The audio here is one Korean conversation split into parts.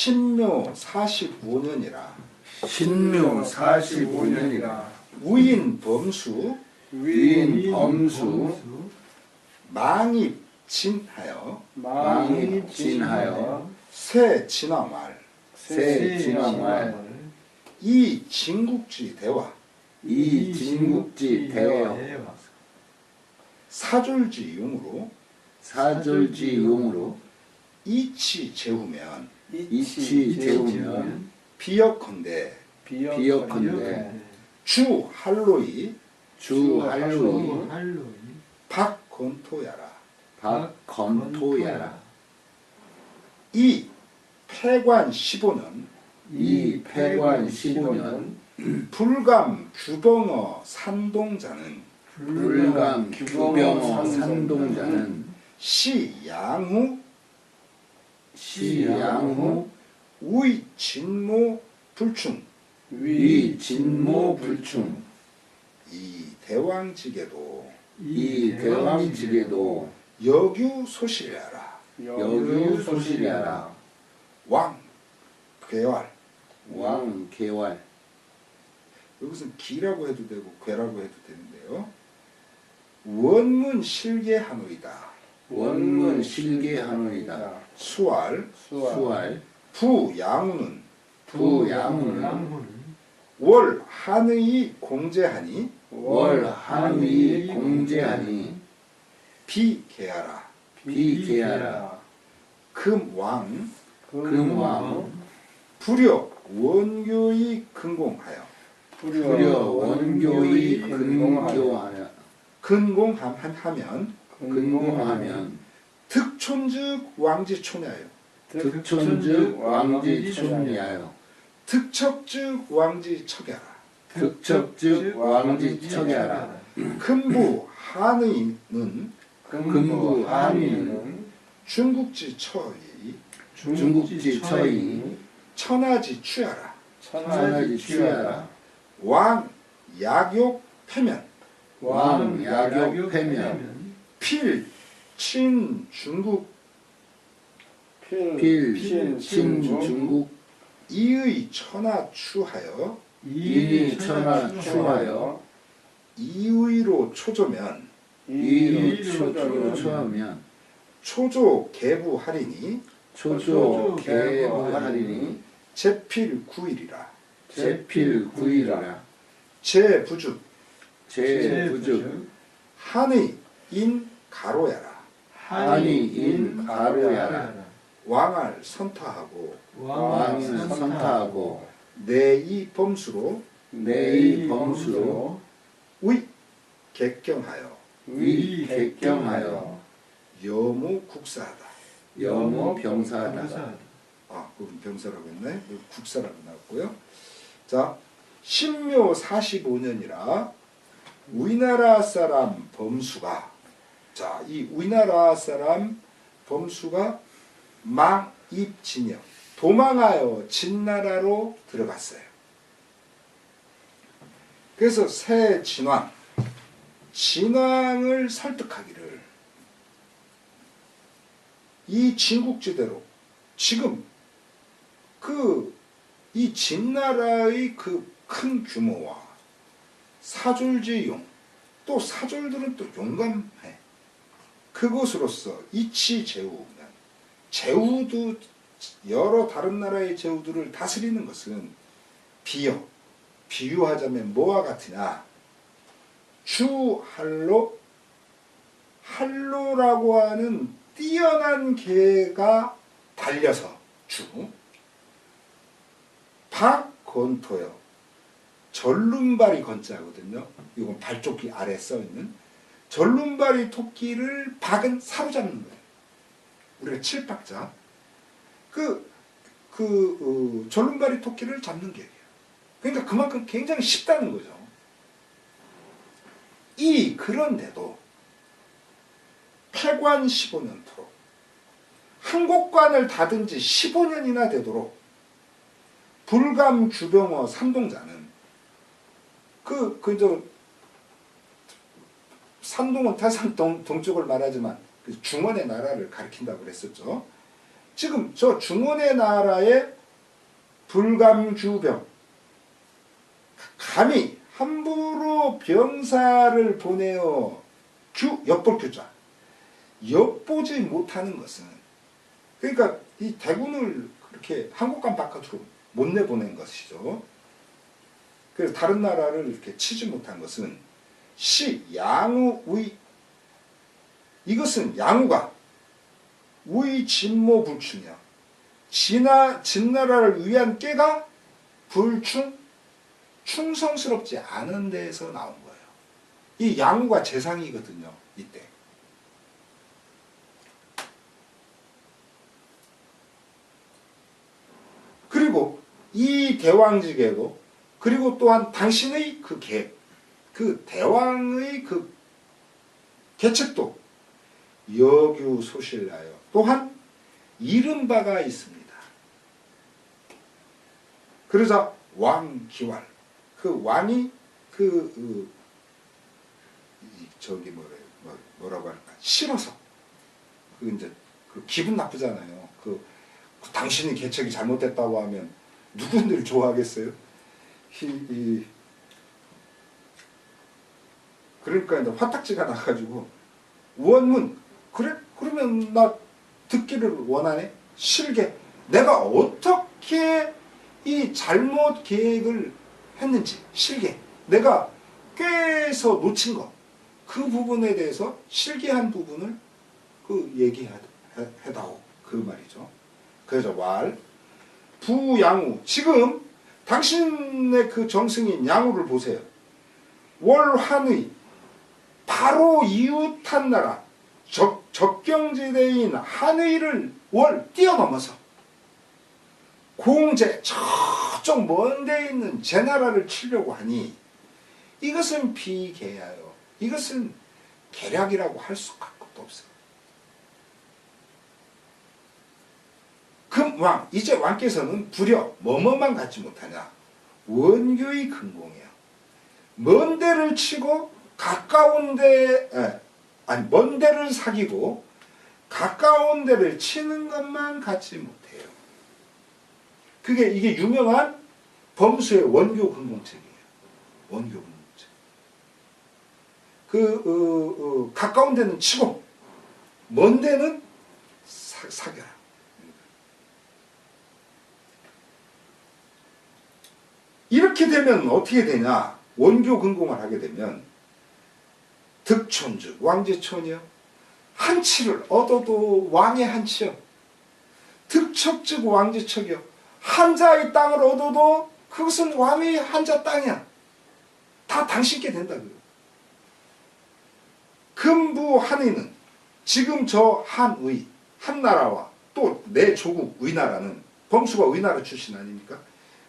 신묘 45년이라 신묘 45년이라 우인 범수 위인 범수 망입 진하여 망입 진하여 새 진왕말 새 진왕말 이 진국지 대화 이 진국지 대화 사졸지용으로 사졸지용으로 이치 재우면 이치 재우면 비역컨대 비역컨대 주 할로이 주 할로이 박건토야라 박검토야라 이 폐관 15년 이 폐관 15년 불감 규벙어 산동자는 불감 규병어 산동자는 시양후 시양후 우이 진모 불충 위 진모 불충 이 대왕직에도 이 대왕직에도 여규 소실야라 여규 소실야라 왕 괴활 왕 개활 여기서 기라고 해도 되고 괴라고 해도 되는데요. 원문 실계하노이다. 원문 실계하노이다. 수알 수알 부양우는 부양우는 월 한의 공제하니 월 한위 공제하니 비계하라 비계하라 금왕 금왕 불여 원교의 근공하여 불여 원교의 근공하여 근공하면 득촌즉 왕지촌야여 득촌즉 왕지촌야여 득척즉 왕지척야라 득척즉 왕지척야라 금부 한의는 금부 한의는 중국지 처의 중국지 처의 천하지 취하라 천하지 취하라 왕 약욕 패면 왕 약욕 패면 필친 중국 필친 중국 이의 천하 추하여 이의 천하 추하여 이의로 초조면 이의 초조하면 초조 개부하리니 초조 개부하리니 제필 9일이라 제필 9일이라 제부죽 제부죽 한의 인 가로야라 한이 인 가로야라 왕을 선타하고 왕을 선타하고 내이 범수로 내의 범수로 의 객경하여 위 객경하여 여무 국사하다 여무 병사하다 아, 그건 병사라고 했네. 국사라고 나왔고요. 자, 신묘 45년이라 우리나라 사람 범수가 자, 이 우리나라 사람 범수가 망입진영 도망하여 진나라로 들어갔어요. 그래서 새 진왕을 설득하기를 이 진국지대로 지금 이 진나라의 그 큰 규모와 사졸지용 또 사졸들은 또 용감해. 그것으로서 이치 제후는 제후도 여러 다른 나라의 제후들을 다스리는 것은 비유하자면 뭐와 같으냐 할로라고 하는 뛰어난 개가 달려서 박건토요 전륜발이 건자거든요. 이건 발조끼 아래 써있는 전륜발이 토끼를 박은 사로잡는 거예요. 우리가 칠박자 전륜발이 토끼를 잡는 게 그러니까 그만큼 굉장히 쉽다는 거죠. 그런데도 폐관 15년토록 한국관을 닫은 지 15년이나 되도록 불감 규병어 산동자는 산동은 태산 동쪽을 말하지만 중원의 나라를 가리킨다고 그랬었죠. 지금 저 중원의 나라에 불감주병. 감히 함부로 병사를 보내어 엿볼 규자. 엿보지 못하는 것은, 그러니까 이 대군을 그렇게 한국관 바깥으로 못 내보낸 것이죠. 그래서 다른 나라를 이렇게 치지 못한 것은 양우의, 이것은 양우가 우의 진모 불충이야. 진나라를 위한 꾀가 충성스럽지 않은 데에서 나온 거예요. 이 양우가 재상이거든요. 이때. 그리고 이 대왕직에도, 그리고 또한 당신의 그 계획, 그 대왕의 그 계책도 여규소실나요. 또한 이른 바가 있습니다. 그러자 왕기왈, 그 왕이 뭐라고 할까, 싫어서, 이제 기분 나쁘잖아요. 당신이 계책이 잘못됐다고 하면 누군들 좋아하겠어요? 그러니까 이제 화딱지가 나가지고 원문, 그래? 그러면 나 듣기를 원하네? 실계. 내가 어떻게 이 잘못 계획을 했는지, 실계. 내가 꾀에서 놓친 거, 그 부분에 대해서 실계한 부분을 얘기해다오. 그 말이죠. 그래서 부양우. 지금 당신의 그 정승인 양우를 보세요. 월한의, 바로 이웃한 나라, 적경지대인 한의를 뛰어넘어서 공제, 저쪽 먼 데 있는 제 나라를 치려고 하니, 이것은 비계야요. 이것은 계략이라고 할 수가 없어요. 금왕, 이제 왕께서는 부려 뭐뭐만 갖지 못하냐, 원교의 근공이야. 먼 데를 치고 가까운 먼 데를 사귀고 가까운 데를 치는 것만 갖지 못해요. 이게 유명한 범수의 원교 근공책이에요. 원교 근공책. 가까운 데는 치고 먼 데는 사겨라. 이렇게 되면 어떻게 되냐? 원교 근공을 하게 되면 득촌즉 왕제촌이요. 한치를 얻어도 왕의 한치요. 득척즉 왕제척이요. 한자의 땅을 얻어도 그것은 왕의 한자 땅이야. 다 당신께 된다고요. 금부 한의는 지금 저 한의, 한나라와 또 내 조국 의나라는, 범수가 의나라 출신 아닙니까?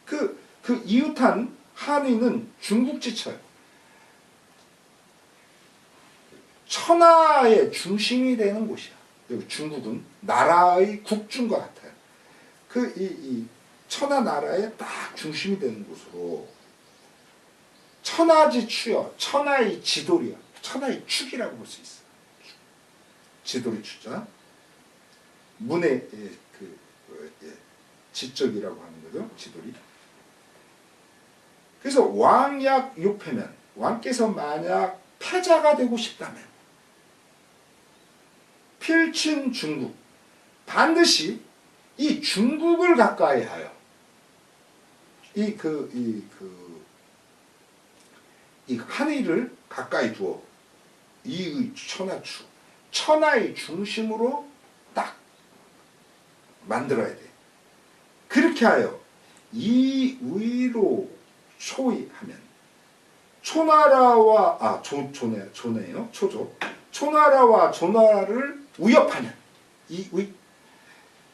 그 이웃한 한의는 중국지처예요. 천하의 중심이 되는 곳이야. 여기 중국은 나라의 국중과 같아요. 이 천하 나라의 딱 중심이 되는 곳으로, 천하지추여, 천하의 지돌이야. 천하의 축이라고 볼 수 있어. 지돌이 추자. 문의 지적이라고 하는 거죠. 지돌이. 그래서 왕약 육패면, 왕께서 만약 패자가 되고 싶다면 필친 중국, 반드시 이 중국을 가까이 하여 이 한의를 가까이 두어 이의 천하추, 천하의 중심으로 딱 만들어야 돼. 그렇게 하여 이 위로 초이하면 초나라와 조네요. 초조. 초나라와 조나라를 위협하면, 이 위,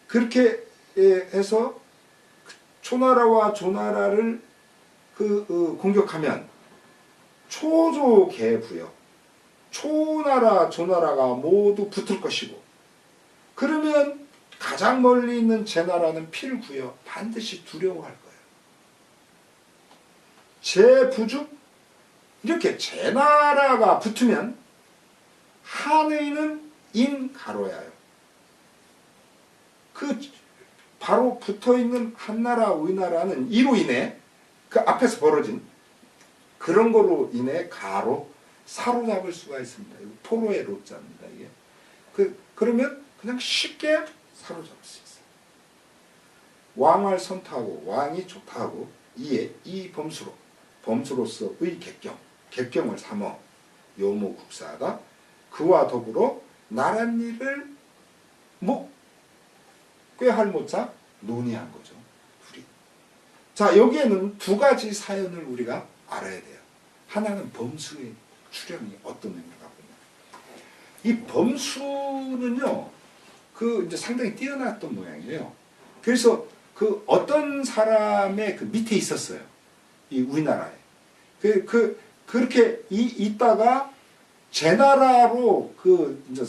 그렇게 해서 초나라와 조나라를 공격하면 초조개부여, 초나라 조나라가 모두 붙을 것이고, 그러면 가장 멀리 있는 제 나라는 필구여 반드시 두려워할 거예요. 제 부죽, 이렇게 제 나라가 붙으면 한의는 인가로야요. 바로 붙어있는 한나라 위나라는 이로 인해 그 앞에서 벌어진 그런 거로 인해 가로 사로잡을 수가 있습니다. 이거 포로의 로자입니다. 이게 그러면 그냥 쉽게 사로잡을 수 있어요. 왕을 선택하고 왕이 좋다고 이에 이 범수로서의 객경을 삼어 요모국사하다. 그와 더불어 나랏일을 꾀할 못자 논의한 거죠. 둘이. 자, 여기에는 두 가지 사연을 우리가 알아야 돼요. 하나는 범수의 출현이 어떤 의미를 갖고 있냐. 이 범수는요, 이제 상당히 뛰어났던 모양이에요. 그래서 어떤 사람의 밑에 있었어요. 이 우리나라에. 그렇게 있다가 제나라로 이제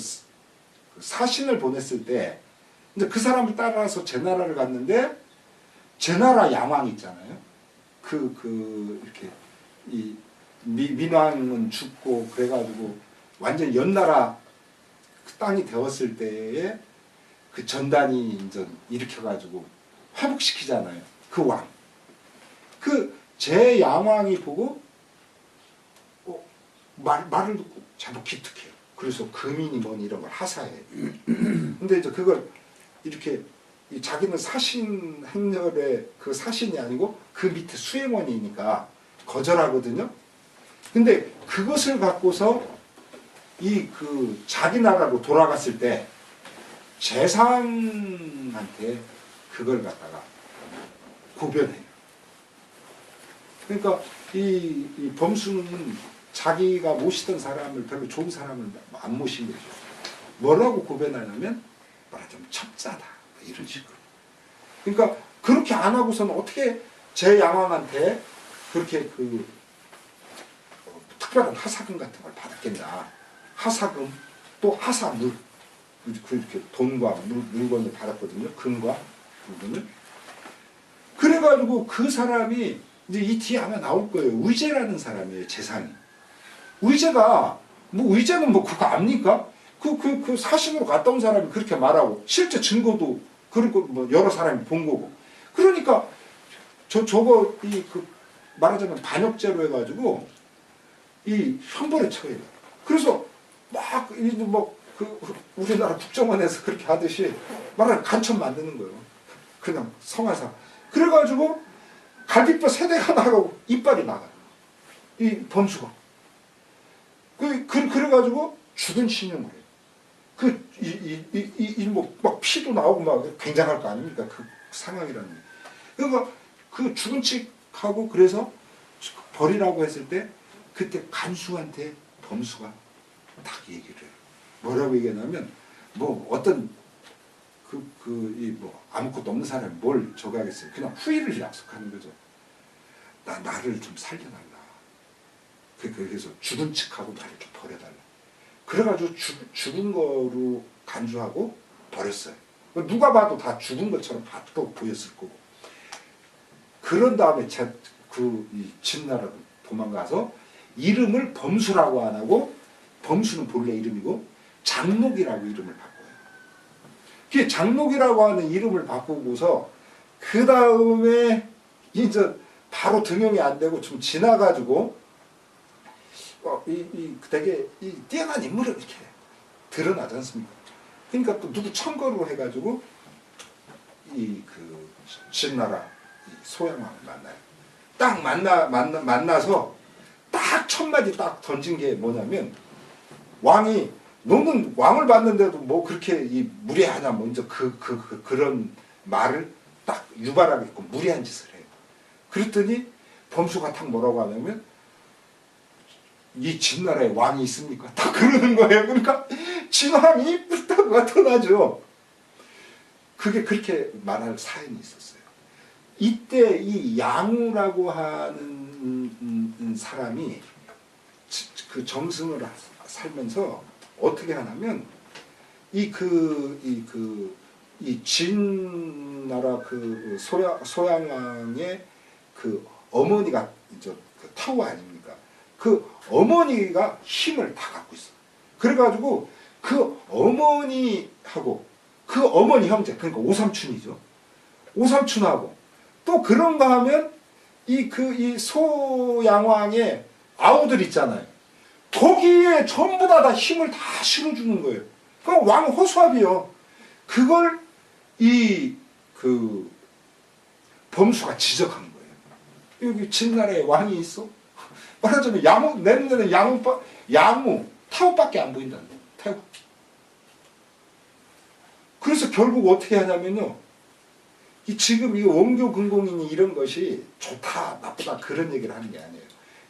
사신을 보냈을 때 이제 그 사람을 따라서 제나라를 갔는데 제나라 양왕 있잖아요. 이렇게 이 민왕은 죽고 그래가지고 완전 연나라 그 땅이 되었을 때에 그 전단이 이제 일으켜가지고 회복시키잖아요. 그 왕. 제 양왕이 보고 말을 듣고 제법 기특해요. 그래서 금인이 뭐니 이런 걸 하사해요. 근데 이제 그걸 이렇게 자기는 사신 행렬의 그 사신이 아니고 그 밑에 수행원이니까 거절하거든요. 근데 그것을 갖고서 자기 나라로 돌아갔을 때 재상한테 그걸 갖다가 고변해요. 그러니까 이 범수는 자기가 모시던 사람을 별로 좋은 사람을 안 모신 거죠. 뭐라고 고변하냐면 말하자면 첩자다 이런 식으로. 그러니까 그렇게 안 하고서는 어떻게 제 양왕한테 그렇게 특별한 하사금 같은 걸 받았겠나. 하사금 또 하사물 그렇게 돈과 물건을 받았거든요. 금과 물건을. 그래가지고 그 사람이 이제 이 뒤에 아마 나올 거예요. 의제라는 사람이에요. 재상이. 의제가 의제는 그거 압니까? 그 사신으로 갔다 온 사람이 그렇게 말하고 실제 증거도 그리고 여러 사람이 본 거고. 그러니까 저거 말하자면 반역죄로 해가지고 이 형벌에 처해요. 그래서 우리나라 국정원에서 그렇게 하듯이 말하자면 간첩 만드는 거예요. 그냥 성화사. 그래가지고 갈비뼈 3대가 나가고 이빨이 나가요. 이 범수가. 그래가지고 죽은 신용을 해요. 막 피도 나오고 막 굉장할 거 아닙니까? 그 상황이라는 게. 그러니까 죽은 칙하고 그래서 버리라고 했을 때 그때 간수한테 범수가 딱 얘기를 해요. 뭐라고 얘기하냐면 어떤 아무것도 없는 사람이 뭘 저거 하겠어요. 그냥 후일을 약속하는 거죠. 나를 좀 살려달라. 그래서 죽은 칙하고 나를 좀 버려달라. 그래가지고 죽은 거로 간주하고 버렸어요. 누가 봐도 다 죽은 것처럼 또 보였을 거고. 그런 다음에 이 진나라로 도망가서 이름을 범수라고 안 하고 범수는 본래 이름이고 장록이라고 이름을 바꿔요. 그 장록이라고 하는 이름을 바꾸고서 그 다음에 이제 바로 등용이 안 되고 좀 지나가지고 되게 뛰어난 인물을 이렇게 드러나지 않습니까? 그러니까 또 누구 청거로 해가지고 진나라 소양왕을 만나요. 딱 만나서 딱 첫 마디 딱 던진 게 뭐냐면 왕이 너는 왕을 받는데도 그렇게 무례하냐 먼저 그런 말을 딱 유발하겠고 무례한 짓을 해요. 그랬더니 범수가 딱 뭐라고 하냐면 이 진나라에 왕이 있습니까? 딱 그러는 거예요. 그러니까 진왕이 불타고가 터나죠. 그게 그렇게 말할 사연이 있었어요. 이때 이 양우라고 하는 사람이 그 정승을 살면서 어떻게 하냐면 이 진나라 소양왕의 어머니가 타우 아닙니까? 그 어머니가 힘을 다 갖고 있어. 그래가지고 그 어머니하고 그 어머니 형제, 그러니까 오삼촌이죠. 오삼춘하고 또 그런가 하면 이 소양왕의 아우들 있잖아요. 거기에 전부 다 힘을 다 실어주는 거예요. 그럼 왕 호수아비요. 그걸 범수가 지적한 거예요. 여기 진나라에 왕이 있어? 말하자면 내 눈에는 양무, 태국밖에 안 보인다는 거예요. 태국. 그래서 결국 어떻게 하냐면요. 지금 이 원교 근공인이 이런 것이 좋다, 나쁘다 그런 얘기를 하는 게 아니에요.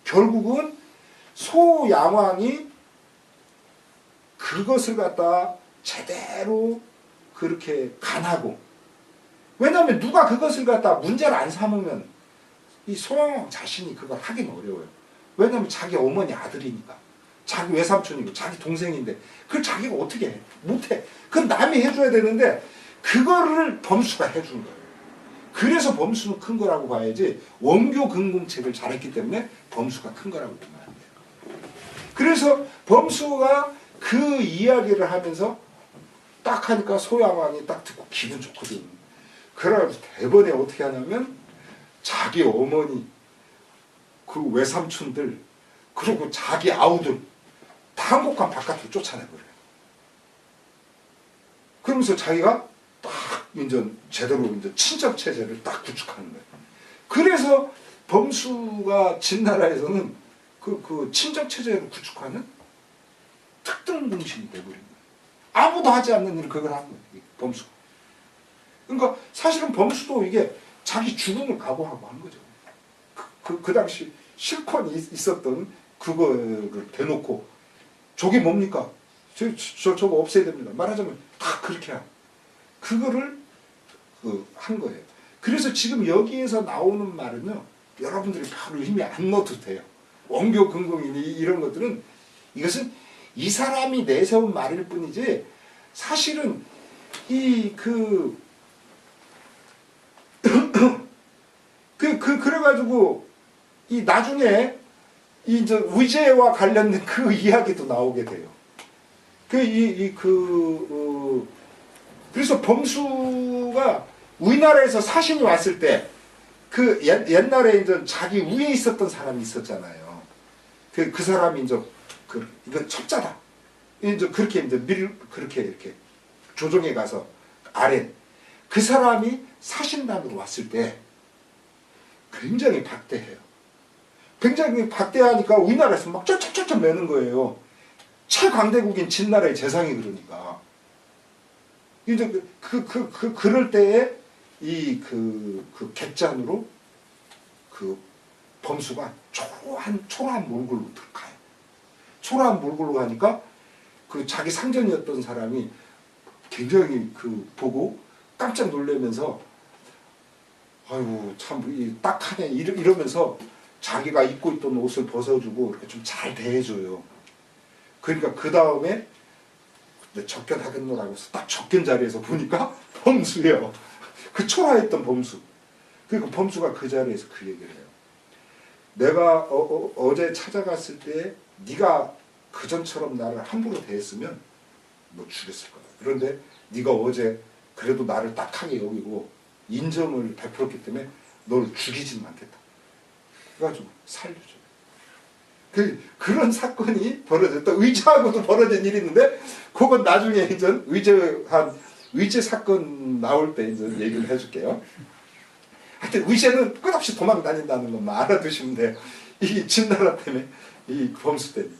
결국은 소양왕이 그것을 갖다 제대로 그렇게 간하고, 왜냐하면 누가 그것을 갖다 문제를 안 삼으면 이 소양왕 자신이 그걸 하긴 어려워요. 왜냐하면 자기 어머니 아들이니까, 자기 외삼촌이고 자기 동생인데 그걸 자기가 어떻게 해? 못해. 그건 남이 해줘야 되는데 그거를 범수가 해준 거예요. 그래서 범수는 큰 거라고 봐야지, 원교 근공책을 잘했기 때문에 범수가 큰 거라고 보면 안 돼요. 그래서 범수가 그 이야기를 하면서 딱 하니까 소양왕이 딱 듣고 기분 좋거든. 그래가지고 대번에 어떻게 하냐면 자기 어머니, 그 외삼촌들, 그리고 자기 아우들 다 한복관 바깥으로 쫓아내버려요. 그러면서 자기가 딱 이제 제대로 이제 친척 체제를 딱 구축하는 거예요. 그래서 범수가 진나라에서는 그 친척 체제를 구축하는 특등 공신이 돼버린 거예요. 아무도 하지 않는 일을 그걸 한 거예요. 범수가. 그러니까 사실은 범수도 이게 자기 죽음을 각오하고 한 거죠. 그 당시 실권이 있었던 그거를 대놓고 저게 뭡니까? 저거 없애야 됩니다. 말하자면 다 그렇게 하고 그거를 한 거예요. 그래서 지금 여기에서 나오는 말은요, 여러분들이 별로 힘이 안 넣어도 돼요. 원교 근공인이 이런 것들은 이것은 이 사람이 내세운 말일 뿐이지, 사실은 그래가지고 나중에 이제 위제와 관련된 그 이야기도 나오게 돼요. 그래서 범수가 우리나라에서 사신이 왔을 때 옛날에 이제 자기 위에 있었던 사람이 있었잖아요. 그 사람이 이제 이건 첩자다. 이제 그렇게 이제 그렇게 이렇게 조정에 가서 아래 그 사람이 사신단으로 왔을 때 굉장히 박대해요. 굉장히 박대하니까 우리나라에서 막 쩔쩔쩔쩔 매는 거예요. 최강대국인 진나라의 재상이 그러니까. 이제 그럴 때에 객잔으로 범수가 초라한 몰골로 들어가요. 초라한 몰골로 가니까 자기 상전이었던 사람이 굉장히 보고 깜짝 놀라면서 아이고 참 딱하네 이러면서 자기가 입고 있던 옷을 벗어주고 이렇게 좀 잘 대해줘요. 그러니까 그 다음에 접견하겠노라고 해서 딱 접견 자리에서 보니까 범수예요. 그 초라했던 범수. 그러니까 범수가 그 자리에서 그 얘기를 해요. 내가 어제 찾아갔을 때 네가 그전처럼 나를 함부로 대했으면 너 죽였을 거야. 그런데 네가 어제 그래도 나를 딱하게 여기고 인정을 베풀었기 때문에 널 죽이지는 않겠다. 그래가지고 살려줘. 그런 사건이 벌어졌다. 의제하고도 벌어진 일이 있는데 그건 나중에 이제 의제 사건 나올 때 이제 얘기를 해줄게요. 하여튼 의제는 끝없이 도망 다닌다는 것만 알아두시면 돼요. 이 진나라 때문에, 이 범수 때문에.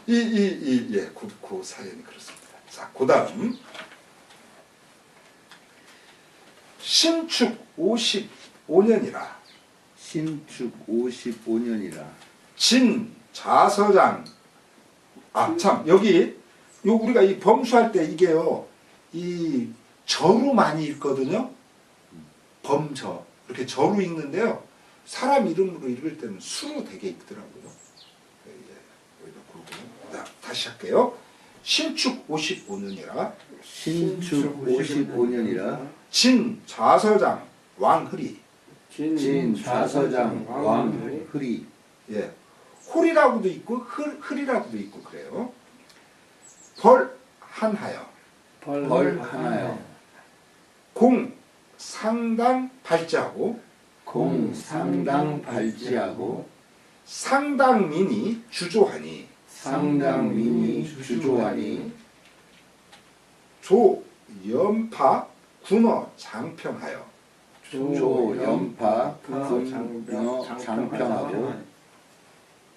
그 사연이 그렇습니다. 자, 그 다음. 신축 55년이라. 신축 55년이라. 진 자서장. 여기 우리가 이 범수할 때 이게요, 이 저로 많이 읽거든요. 범저. 이렇게 저로 읽는데요. 사람 이름으로 읽을 때는 수로 되게 읽더라고요. 여기다 다시 할게요. 신축 55년이라. 신축 55년이라. 진 좌서장 왕흐리. 진 좌서장 왕흐리. 예. 홀이라고도 있고 흐리라고도 있고 그래요. 벌 한하여. 벌 하나여. 공 상당 발제하고 공상당 발지하고 상당민이 주조하니 상당민이 주조하니 조연파 군어 장평하여 조연파 군어 장평하고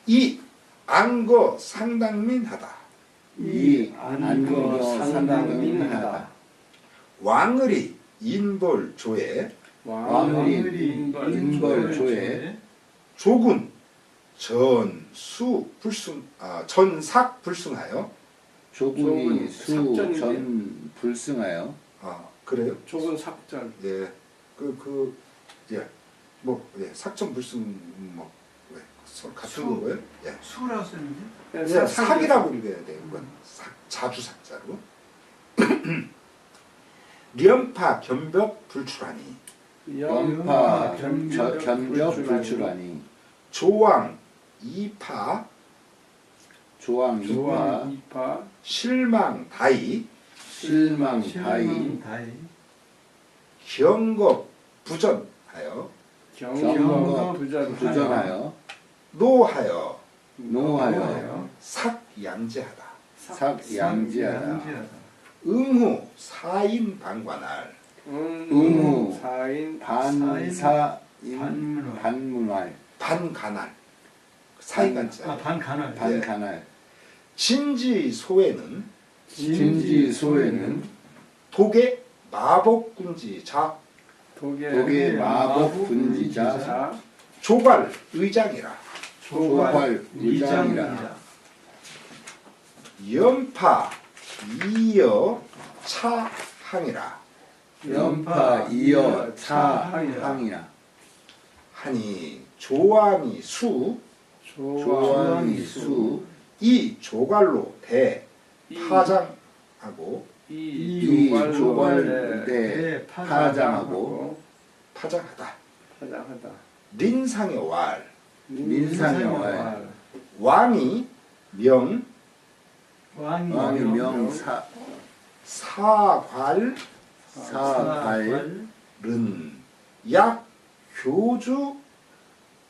이 안거 상당민하다 이 안거 상당민하다 왕을이 인벌조에 왕을이 인벌조에 조군 전삭 불승하여 조군이 삭전인데요. 수전 불승하여 그래요? 조군 삭전. 예, 삭전 불승 서로 같은 거예요? 예, 수라고 썼는데 예, 삭이라고 읽어야 돼요. 이건 자주 삭자로. 련파 견벽 불출하니 연파 견벽 불출하니 조왕 이파 조왕 이파 이파 실망 다이 실망 다이 다이 경겁 부전하여 경거 부전 부전하여 노하여 노하여 삭양제하다 삭양지하다 응후 사인 방관할 응후 사인 반사인 반문활 반간할 사이간자 반간을 반간할 진지소에는 진지소에는 독의 마법군지자 독의 마법 군지자 자 조발 의장이라 조발 의장이라 연파 이여 차항이라 연파 이어 차항이라 하니 조왕이 수 조왕이 수 이 조갈로 대파장하고 이 조발 대 파장하고 파장하다 파장하다. 린상의 왈 민상의 왈 왕이 명 왕이 명사 사괄른 사발은 약 교주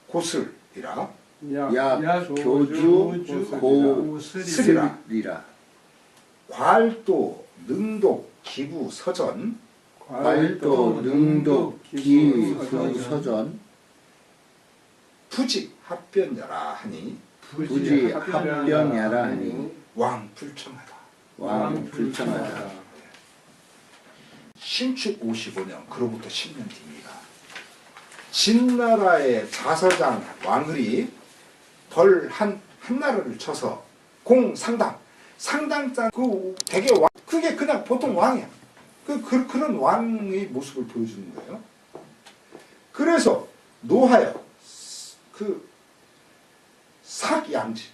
고슬이라 약 교주 고슬이라 괄도 능독 기부 서전 괄도 능독 기부 서전 부직 합변자라 하니 부지 합변야라 하니 왕 불청하다 왕 불청하다 신축 55년 그로부터 10년 뒤입니다. 진나라의 자서장 왕을이 벌 한나라를 쳐서 공상당 상당장 되게 그게 그냥 보통 왕이야. 그런 왕의 모습을 보여주는 거예요. 그래서 노하여 삭양지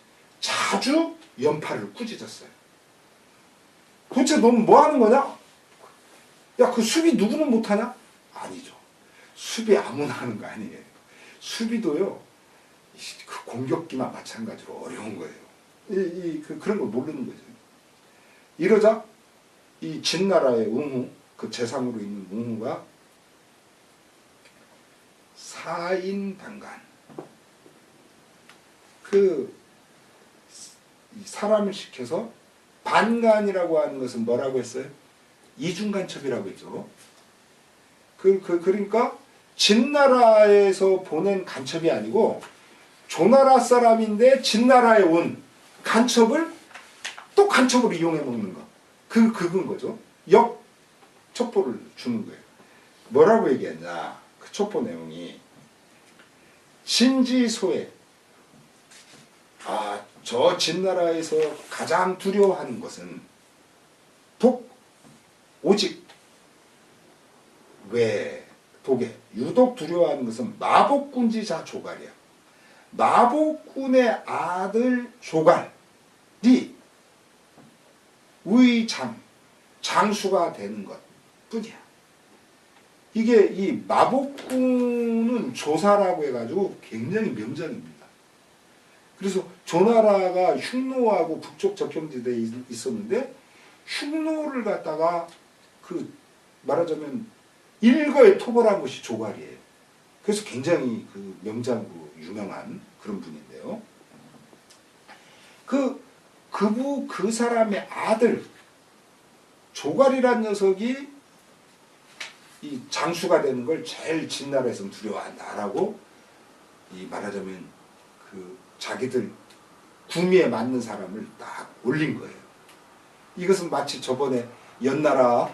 자주 연파를 꾸짖었어요. 도대체 너는 뭐 하는 거냐? 야, 그 수비 누구는 못하냐? 아니죠. 수비 아무나 하는 거 아니에요. 수비도요, 그 공격기나 마찬가지로 어려운 거예요. 그런 걸 모르는 거죠. 이러자, 이 진나라의 웅후, 그 재상으로 있는 웅후가 사인방간, 사람을 시켜서 반간이라고 하는 것은 뭐라고 했어요? 이중간첩이라고 했죠. 그러니까 진나라에서 보낸 간첩이 아니고 조나라 사람인데 진나라에 온 간첩을 또 간첩으로 이용해 먹는 거. 그건 거죠. 첩보를 주는 거예요. 뭐라고 얘기했냐? 그 첩보 내용이 진지소에 저 진나라에서 가장 두려워하는 것은 오직 왜 독에 유독 두려워하는 것은 마법군지자 조갈이야. 마법군의 아들 조갈이 장수가 되는 것 뿐이야. 이게 이 마법군은 조사라고 해가지고 굉장히 명장입니다. 그래서 조나라가 흉노하고 북쪽 접경지대에 있었는데 흉노를 갖다가 말하자면 일거에 토벌한 것이 조갈이에요. 그래서 굉장히 그 명장으로 유명한 그런 분인데요. 그 사람의 아들 조갈이란 녀석이 이 장수가 되는 걸 제일 진나라에서는 두려워한다라고 이 말하자면 그 자기들 구미에 맞는 사람을 딱 올린 거예요. 이것은 마치 저번에 연나라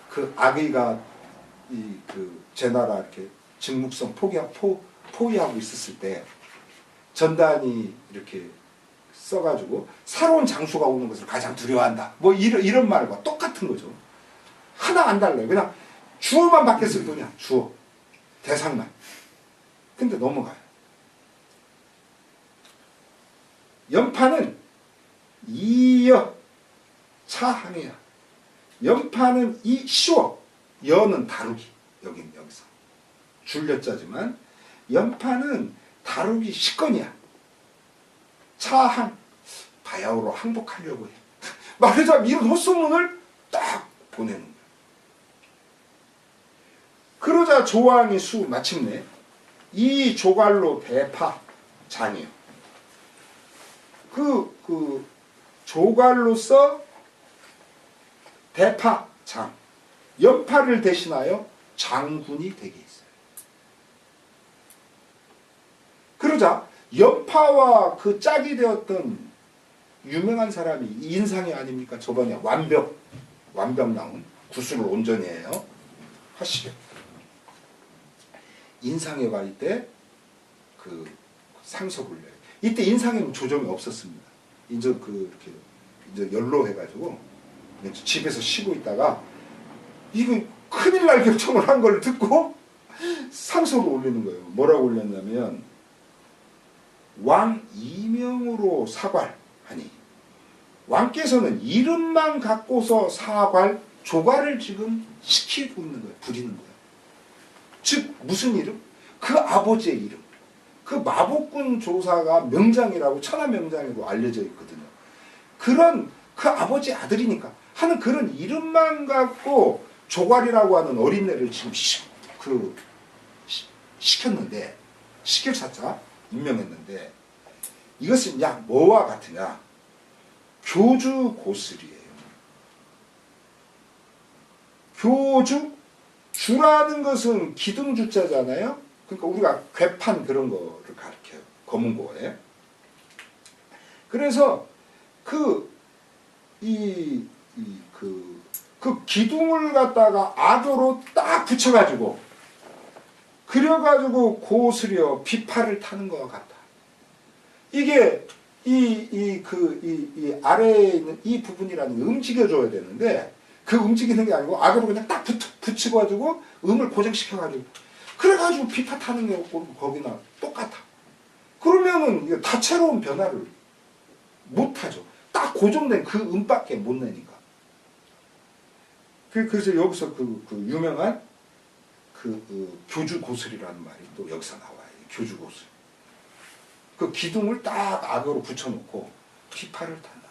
그 악의가 이 그 제나라 이렇게 직묵성 포위하고 있었을 때 전단이 이렇게 써가지고 새로운 장수가 오는 것을 가장 두려워한다. 뭐 이런 말과 똑같은 거죠. 하나 안 달라요. 그냥 주어만 바뀌었을 뿐이야. 주어. 대상만. 근데 넘어가요. 연파는 이여 차항이야. 연파는 이 시워. 여는 다루기. 여기서. 줄여자지만 연파는 다루기 식건이야. 차항. 바야흐로 항복하려고 해. 말하자면 이런 헛소문을 딱 보내는 거야. 그러자 조왕의 수 마침내 이 조갈로 대파 장이요. 그 조갈로서 대파 장 연파를 대신하여 장군이 되게 했어요. 그러자 연파와 그 짝이 되었던 유명한 사람이 인상이 아닙니까? 저번에 완벽 나온 구슬을 온전히 해요. 하시죠. 인상에 갈 때 그 상석 올려요. 이때 인상에는 조정이 없었습니다. 이제 이렇게 이제 연로해가지고 집에서 쉬고 있다가 이거 큰일 날 결정을 한 걸 듣고 상석을 올리는 거예요. 뭐라고 올렸냐면 왕 이명으로 사괄하니 왕께서는 이름만 갖고서 사괄 조갈을 지금 시키고 있는 거예요. 부리는 거예요. 즉 무슨 이름? 그 아버지의 이름. 그 마복군 조사가 명장이라고 천하명장으로 알려져 있거든요. 그런 그 아버지 아들이니까 하는 그런 이름만 갖고 조갈이라고 하는 어린애를 지금 시켰는데 시킬 사자 임명했는데 이것은 약 뭐와 같으냐? 교주 고슬이에요. 교주 주라는 것은 기둥주자잖아요. 그러니까 우리가 괴판 그런 거를 가르쳐요. 검은고에. 그래서 그 기둥을 갖다가 악으로 딱 붙여가지고 그려가지고 고스려 비파를 타는 것과 같다. 이게 이 아래에 있는 이 부분이라는 게 움직여줘야 되는데 그 움직이는 게 아니고 악으로 그냥 딱 붙여가지고 음을 고정시켜가지고 그래가지고 비파 타는 게 거기나 똑같아. 그러면은 이게 다채로운 변화를 못하죠. 딱 고정된 그 음밖에 못 내니까. 그래서 여기서 그 유명한 교주 고슬이라는 말이 또 여기서 나와요. 교주 고슬. 그 기둥을 딱 악으로 붙여놓고 비파를 탄다.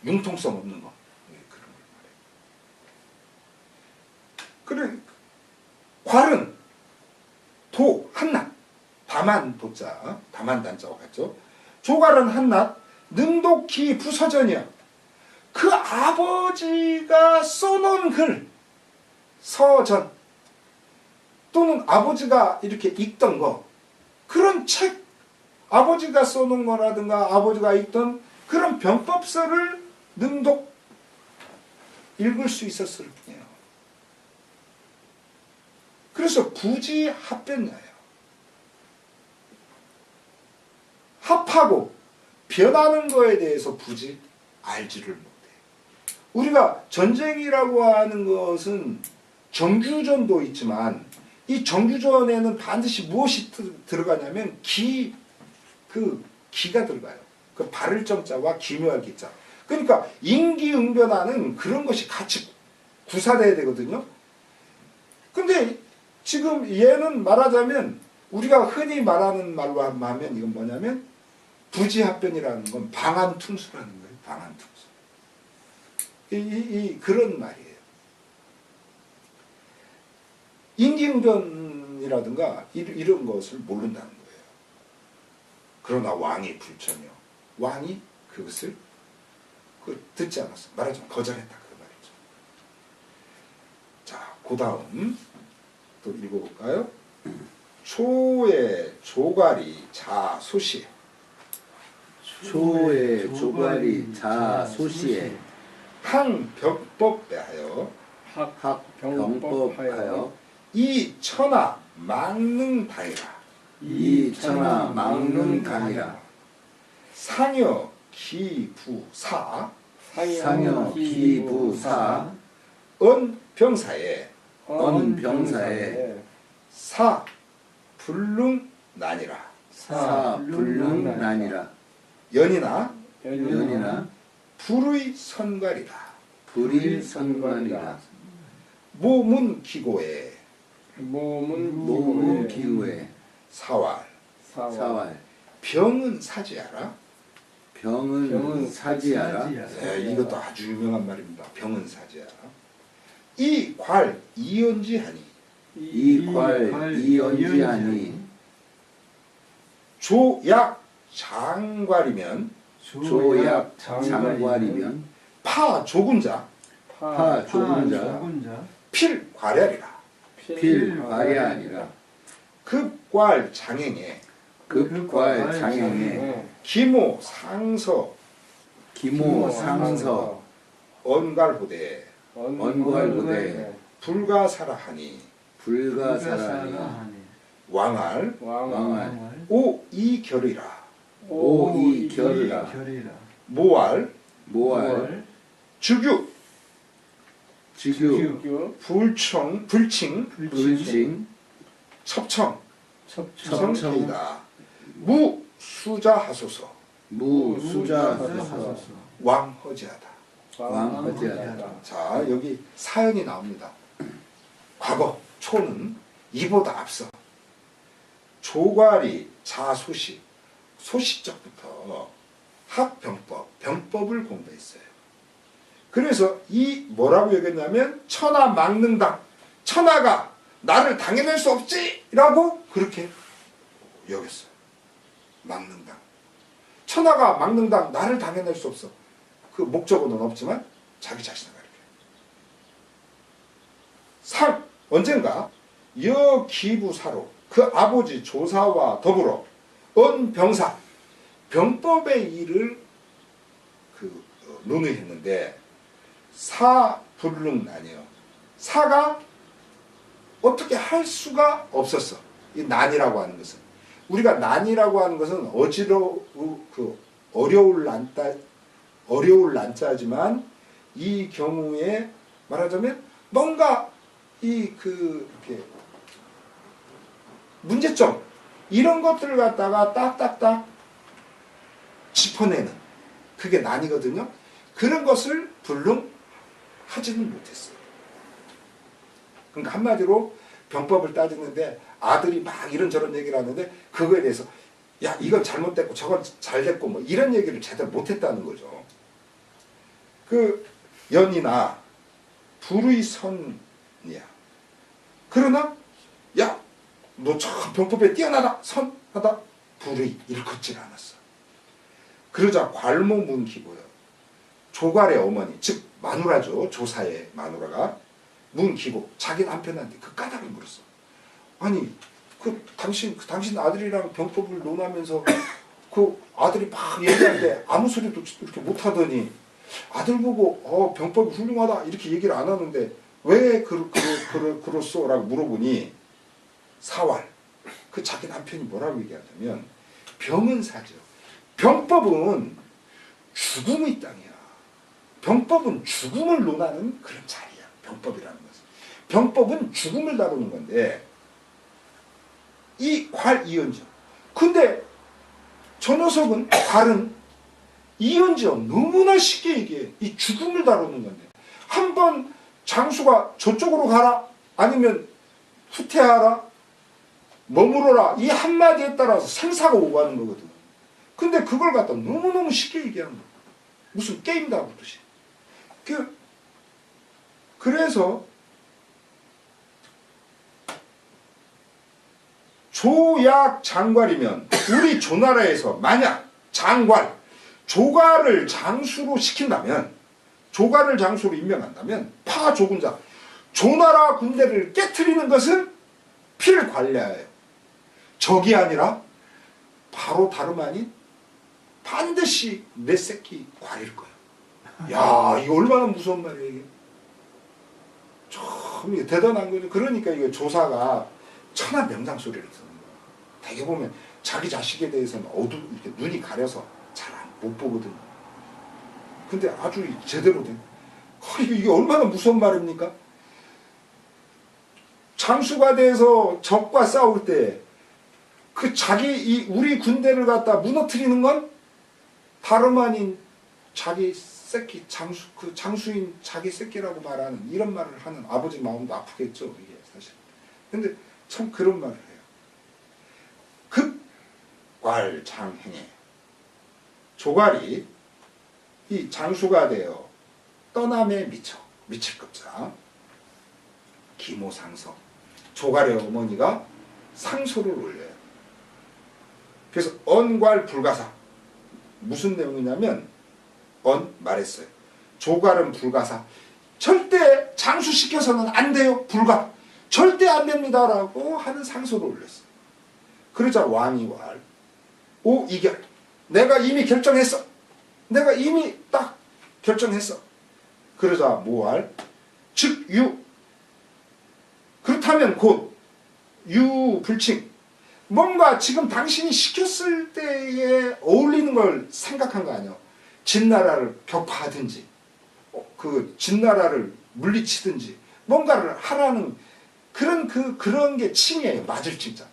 융통성 없는 거. 그런 걸 말해요. 그래, 괄은 도, 한낱. 다만 도자, 다만 단자와 같죠. 조갈은 한낱, 능독기 부서전이야. 그 아버지가 써놓은 글, 서전, 또는 아버지가 이렇게 읽던 거, 그런 책, 아버지가 써놓은 거라든가 아버지가 읽던 그런 병법서를 능독 읽을 수 있었을 뿐이에요. 그래서 부지합변야예요. 합하고 변하는 거에 대해서 굳이 알지를 못해. 우리가 전쟁이라고 하는 것은 정규전도 있지만 이 정규전에는 반드시 무엇이 들어가냐면 기가 들어가요. 그 바를 정자와 기묘할 기자. 그러니까 임기응변하는 그런 것이 같이 구사돼야 되거든요. 근데 지금 얘는 말하자면 우리가 흔히 말하는 말로 하면 이건 뭐냐면 부지합변이라는 건 방한퉁수라는 거예요. 방한퉁수. 그런 말이에요. 임기응변이라든가 이런 것을 모른다는 거예요. 그러나 왕이 불천이요. 왕이 그것을 듣지 않았어. 말하자면 거절했다. 그 말이죠. 자, 그 다음 또 읽어볼까요? 초의 조괄이 자소시. 초의 조괄이 자소시에 항벽법하여 학병법하여 이 천하 망능당이라. 이천하 망능당이라. 상여 기부사 상여 기부사 언병사에 언병사에 사 불능난이라. 사불능난이라. 연이나 연이나 불의 선괄이라. 불의선관이라. 모문 기고에 모문 기후에 사활 사활 병은 사지하라. 병은 사지하라. 네, 이것도 아주 유명한 말입니다. 병은 사지하라. 이괄 이연지하니 이괄 이연지하니 조약 장괄이면 조약 장괄이면 파 조군자 파 좁은 자 필괄야리라. 필괄야니라. 급괄 장행에 급괄 장행에 기모 상서 기모 상서 언갈호대 언괄부대 불가사라하니 불가사라니 왕할 왕할 오이결이라. 오이결이라. 모할 모할 주규 지규 불칭 불칭 첩청 첩청 성이다. 무수자하소서 무수자하소서 왕허지하다. 왕허지하다. 자, 여기 사연이 나옵니다. 과거 초는 이보다 앞서 조괄이 자소시 소시적부터 학병법 병법을 공부했어요. 그래서 이 뭐라고 얘기했냐면 천하 망능당, 천하가 나를 당해낼 수 없지 라고 그렇게 여겼어요. 망능당, 천하가 망능당, 나를 당해낼 수 없어. 그 목적어는 없지만 자기 자신을 가리켜요. 상, 언젠가 여기부사로 그 아버지 조사와 더불어 언병사, 병법의 일을 논의했는데 사불능난이요. 사가 어떻게 할 수가 없었어. 이 난이라고 하는 것은, 우리가 난이라고 하는 것은 어려울 난자지만 이 경우에 말하자면 뭔가 이렇게 문제점 이런 것들을 갖다가 딱딱딱 짚어내는 그게 난이거든요. 그런 것을 불능하지는 못했어요. 그러니까 한마디로 병법을 따지는데 아들이 막 이런저런 얘기를 하는데 그거에 대해서 야 이건 잘못됐고 저건 잘됐고 뭐 이런 얘기를 제대로 못했다는 거죠. 그 연이나 불의 선이야. 그러나 야 너 참 병법에 뛰어나다 선하다 불의 일컫질 않았어. 그러자 괄모문기고요. 조괄의 어머니 즉 마누라죠. 조사의 마누라가 문기고 자기 남편한테 그 까닭을 물었어. 아니 당신 아들이랑 병법을 논하면서 그 아들이 막 얘기하는데 아무 소리도 이렇게 못하더니 아들 보고 병법이 훌륭하다 이렇게 얘기를 안 하는데 왜 그렇소? 라고 물어보니 사활 그 자기 남편이 뭐라고 얘기하냐면 병은 사죠. 병법은 죽음의 땅이야. 병법은 죽음을 논하는 그런 자리야. 병법이라는 것은. 병법은 죽음을 다루는 건데 이 괄 이연지어. 근데 저 녀석은 괄은 이연지어 너무나 쉽게 얘기해. 이 죽음을 다루는 건데 한번 장수가 저쪽으로 가라 아니면 후퇴하라 머무러라 이 한마디에 따라서 생사가 오가는 거거든. 근데 그걸 갖다 너무너무 쉽게 얘기하는 거야. 무슨 게임 다루듯이. 그래서 조약 장괄이면 우리 조나라에서 만약 장괄, 조가를 장수로 시킨다면, 조가를 장수로 임명한다면 파조군자, 조나라 군대를 깨트리는 것은 필관례예요. 적이 아니라 바로 다름 아닌 반드시 내 새끼 관일 거야. 야, 이거 얼마나 무서운 말이에요, 이게. 참 이게 대단한 거죠. 그러니까 이거 조사가 천한 명상 소리를 듣는 거야. 대개 보면 자기 자식에 대해서는 이렇게 눈이 가려서 잘 못 보거든요. 근데 아주 제대로 된. 이게 얼마나 무서운 말입니까? 장수가 돼서 적과 싸울 때 그 우리 군대를 갖다 무너뜨리는 건 다름 아닌 자기 새끼, 장수인 자기 새끼라고 말하는 이런 말을 하는 아버지 마음도 아프겠죠, 이게 사실. 근데 참 그런 말을 해요. 급괄장행에 조갈이 이 장수가 되어 떠남에 미칠 겁자. 기모상서, 조갈의 어머니가 상소를 올려요. 그래서 언괄불가사, 무슨 내용이냐면 말했어요. 조갈은 불가사, 절대 장수시켜서는 안 돼요, 불가, 절대 안 됩니다라고 하는 상소를 올렸어요. 그러자 왕이 이결, 내가 이미 결정했어, 내가 이미 딱 결정했어. 그러자 모할, 즉 그렇다면 곧 유불칭, 뭔가 지금 당신이 시켰을 때에 어울리는 걸 생각한 거 아니야. 진나라를 격파하든지 그 진나라를 물리치든지 뭔가를 하라는 그런 게 칭이에요. 맞을 칭자.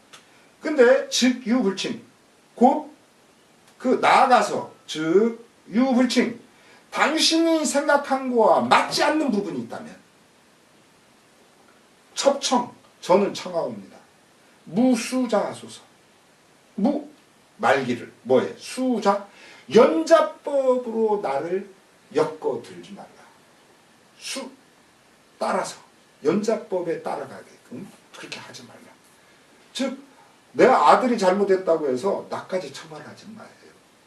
근데 즉 유불칭, 곧 나아가서 즉 유불칭, 당신이 생각한 거와 맞지 않는 부분이 있다면 첩청, 저는 청하옵니다. 무수자하소서. 말기를 뭐에 수자, 연자법으로 나를 엮어들지 말라. 따라서 연자법에 따라가게끔 그렇게 하지 말라. 즉 내 아들이 잘못했다고 해서 나까지 처벌하지 말아요.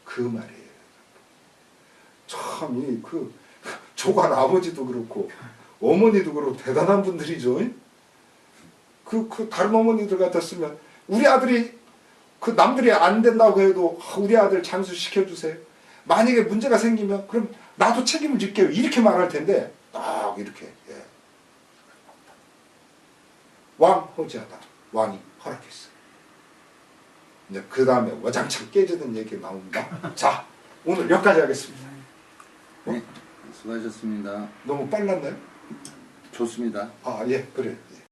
그 말이에요. 참 조갈 아버지도 그렇고 어머니도 그렇고 대단한 분들이죠. 다른 어머니들 같았으면 우리 아들이 남들이 안 된다고 해도 우리 아들 장수시켜주세요. 만약에 문제가 생기면 그럼 나도 책임을 질게요. 이렇게 말할 텐데 딱 이렇게. 예. 왕허지하다. 왕이 허락했어요. 이제 그 다음에 와장창 깨지는 얘기 나옵니다. 자, 오늘 여기까지 하겠습니다. 네, 수고하셨습니다. 너무 빨랐나요? 좋습니다. 아, 예, 그래.